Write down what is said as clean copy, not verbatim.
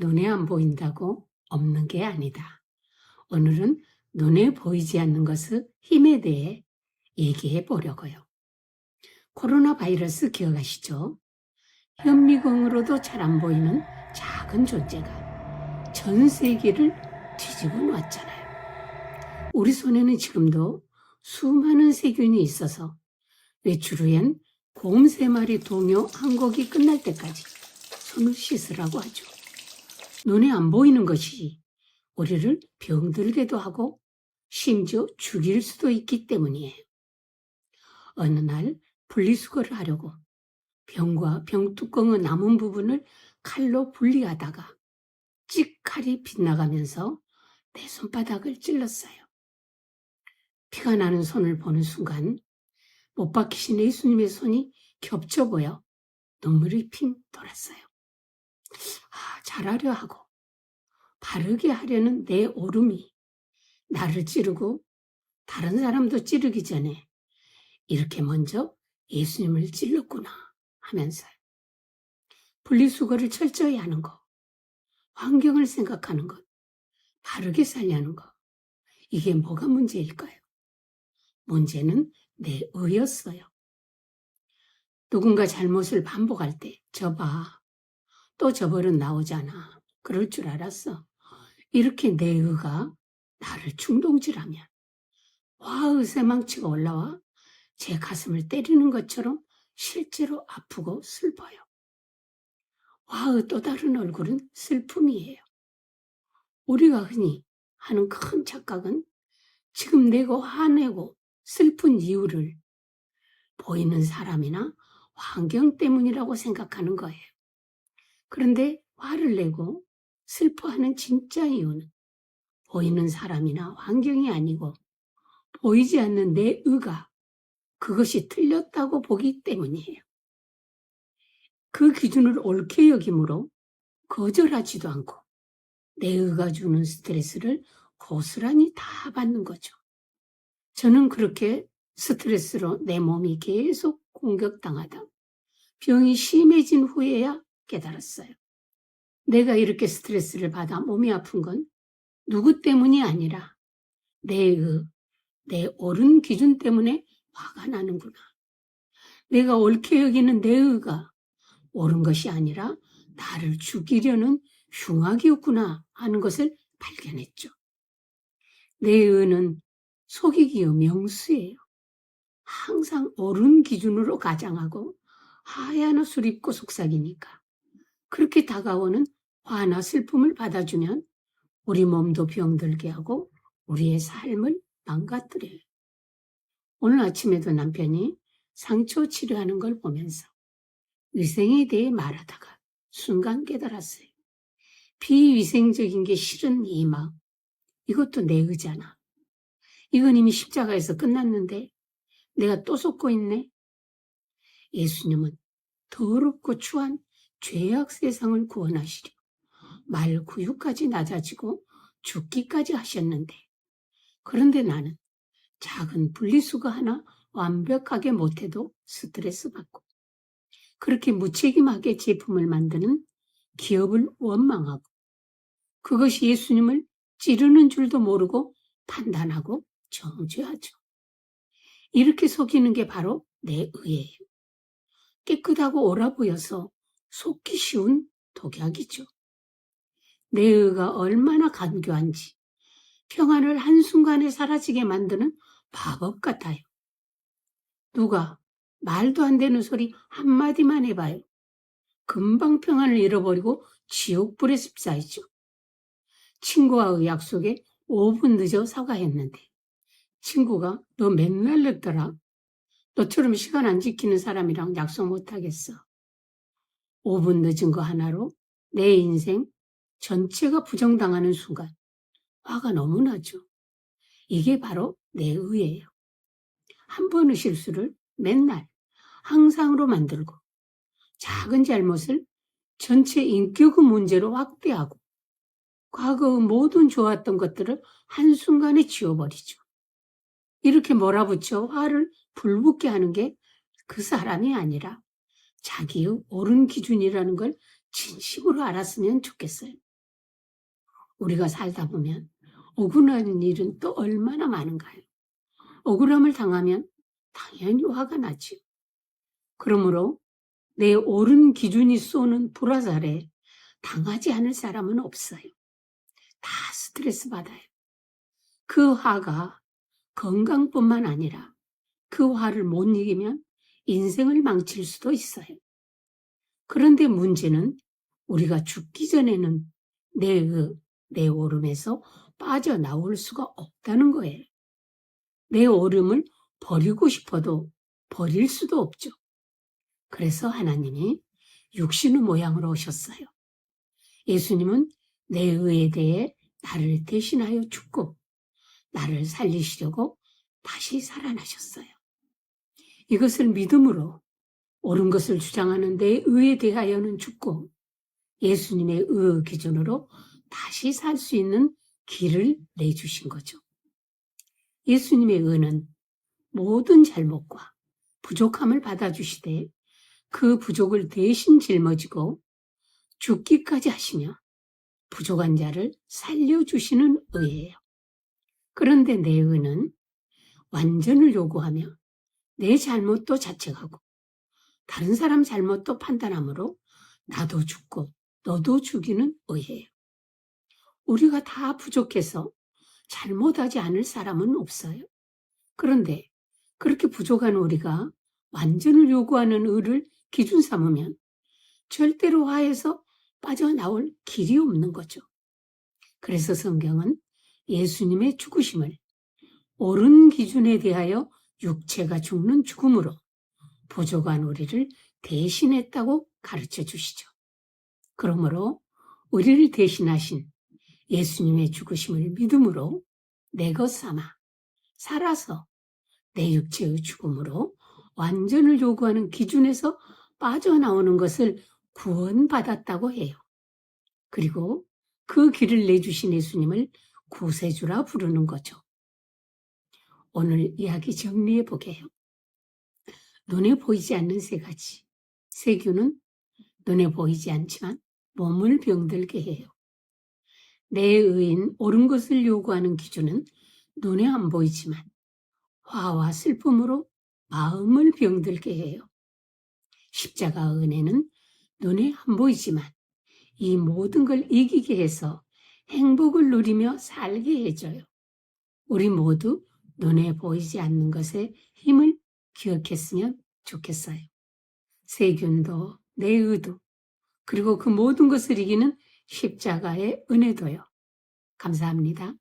눈에 안 보인다고 없는 게 아니다. 오늘은 눈에 보이지 않는 것의 힘에 대해 얘기해 보려고요. 코로나 바이러스 기억하시죠? 현미경으로도 잘 안 보이는 작은 존재가 전 세계를 뒤집어 놓았잖아요. 우리 손에는 지금도 수많은 세균이 있어서 외출 후엔 곰 3마리 동요 한 곡이 끝날 때까지 손을 씻으라고 하죠. 눈에 안 보이는 것이 우리를 병들게도 하고 심지어 죽일 수도 있기 때문이에요. 어느 날 분리수거를 하려고 병과 병뚜껑의 남은 부분을 칼로 분리하다가 찌칼이 빗나가면서 내 손바닥을 찔렀어요. 피가 나는 손을 보는 순간 못 박히신 예수님의 손이 겹쳐 보여 눈물이 핑 돌았어요. 잘하려 하고 바르게 하려는 내 오름이 나를 찌르고 다른 사람도 찌르기 전에 이렇게 먼저 예수님을 찔렀구나 하면서요. 분리수거를 철저히 하는 것, 환경을 생각하는 것, 바르게 살려는 것, 이게 뭐가 문제일까요? 문제는 내 의였어요. 누군가 잘못을 반복할 때 저봐, 또 저 버릇 나오잖아. 그럴 줄 알았어. 이렇게 내 의가 나를 충동질하면 화의 쇠망치가 올라와 제 가슴을 때리는 것처럼 실제로 아프고 슬퍼요. 화의 또 다른 얼굴은 슬픔이에요. 우리가 흔히 하는 큰 착각은 지금 내가 화내고 슬픈 이유를 보이는 사람이나 환경 때문이라고 생각하는 거예요. 그런데 화를 내고 슬퍼하는 진짜 이유는 보이는 사람이나 환경이 아니고 보이지 않는 내 의가 그것이 틀렸다고 보기 때문이에요. 그 기준을 옳게 여김으로 거절하지도 않고 내 의가 주는 스트레스를 고스란히 다 받는 거죠. 저는 그렇게 스트레스로 내 몸이 계속 공격당하다 병이 심해진 후에야 깨달았어요. 내가 이렇게 스트레스를 받아 몸이 아픈 건 누구 때문이 아니라 내 옳은 기준 때문에 화가 나는구나. 내가 옳게 여기는 내 의가 옳은 것이 아니라 나를 죽이려는 흉악이었구나 하는 것을 발견했죠. 내 의는 속이기의 명수예요. 항상 옳은 기준으로 가장하고 하얀 옷을 입고 속삭이니까 그렇게 다가오는 화나 슬픔을 받아주면 우리 몸도 병들게 하고 우리의 삶을 망가뜨려요. 오늘 아침에도 남편이 상처 치료하는 걸 보면서 위생에 대해 말하다가 순간 깨달았어요. 비위생적인 게 싫은 이 마음, 이것도 내 의잖아. 이건 이미 십자가에서 끝났는데 내가 또 속고 있네. 예수님은 더럽고 추한 죄악 세상을 구원하시려 말 구유까지 낮아지고 죽기까지 하셨는데 그런데 나는 작은 분리수거 하나 완벽하게 못해도 스트레스 받고 그렇게 무책임하게 제품을 만드는 기업을 원망하고 그것이 예수님을 찌르는 줄도 모르고 판단하고 정죄하죠. 이렇게 속이는 게 바로 내 의예요. 깨끗하고 옳아 보여서 속기 쉬운 독약이죠. 내 의가 얼마나 간교한지 평안을 한순간에 사라지게 만드는 마법 같아요. 누가 말도 안 되는 소리 한마디만 해봐요. 금방 평안을 잃어버리고 지옥불에 습사이죠. 친구와의 약속에 5분 늦어 사과했는데 친구가 너 맨날 늦더라. 너처럼 시간 안 지키는 사람이랑 약속 못하겠어. 5분 늦은 거 하나로 내 인생 전체가 부정당하는 순간 화가 너무 나죠. 이게 바로 내 의예요. 한 번의 실수를 맨날 항상으로 만들고 작은 잘못을 전체 인격의 문제로 확대하고 과거의 모든 좋았던 것들을 한순간에 지워버리죠. 이렇게 몰아붙여 화를 불붙게 하는 게 그 사람이 아니라 자기의 옳은 기준이라는 걸 진심으로 알았으면 좋겠어요. 우리가 살다 보면 억울한 일은 또 얼마나 많은가요? 억울함을 당하면 당연히 화가 나지요. 그러므로 내 옳은 기준이 쏘는 불화살에 당하지 않을 사람은 없어요. 다 스트레스 받아요. 그 화가 건강뿐만 아니라 그 화를 못 이기면 인생을 망칠 수도 있어요. 그런데 문제는 우리가 죽기 전에는 내 오름에서 빠져나올 수가 없다는 거예요. 내 오름을 버리고 싶어도 버릴 수도 없죠. 그래서 하나님이 육신의 모양으로 오셨어요. 예수님은 내 의에 대해 나를 대신하여 죽고 나를 살리시려고 다시 살아나셨어요. 이것을 믿음으로 옳은 것을 주장하는 내 의에 대하여는 죽고 예수님의 의의 기준으로 다시 살 수 있는 길을 내주신 거죠. 예수님의 의는 모든 잘못과 부족함을 받아주시되 그 부족을 대신 짊어지고 죽기까지 하시며 부족한 자를 살려주시는 의예요. 그런데 내 의는 완전을 요구하며 내 잘못도 자책하고 다른 사람 잘못도 판단하므로 나도 죽고 너도 죽이는 의예요. 우리가 다 부족해서 잘못하지 않을 사람은 없어요. 그런데 그렇게 부족한 우리가 완전을 요구하는 의를 기준 삼으면 절대로 화에서 빠져나올 길이 없는 거죠. 그래서 성경은 예수님의 죽으심을 옳은 기준에 대하여 육체가 죽는 죽음으로 부족한 우리를 대신했다고 가르쳐 주시죠. 그러므로 우리를 대신하신 예수님의 죽으심을 믿음으로 내 것 삼아 살아서 내 육체의 죽음으로 완전을 요구하는 기준에서 빠져나오는 것을 구원받았다고 해요. 그리고 그 길을 내주신 예수님을 구세주라 부르는 거죠. 오늘 이야기 정리해 보게요. 눈에 보이지 않는 세 가지. 세균은 눈에 보이지 않지만 몸을 병들게 해요. 내 의인 옳은 것을 요구하는 기준은 눈에 안 보이지만 화와 슬픔으로 마음을 병들게 해요. 십자가 은혜는 눈에 안 보이지만 이 모든 걸 이기게 해서 행복을 누리며 살게 해줘요. 우리 모두 눈에 보이지 않는 것에 힘을 기억했으면 좋겠어요. 세균도 내 의도 그리고 그 모든 것을 이기는 십자가의 은혜도요. 감사합니다.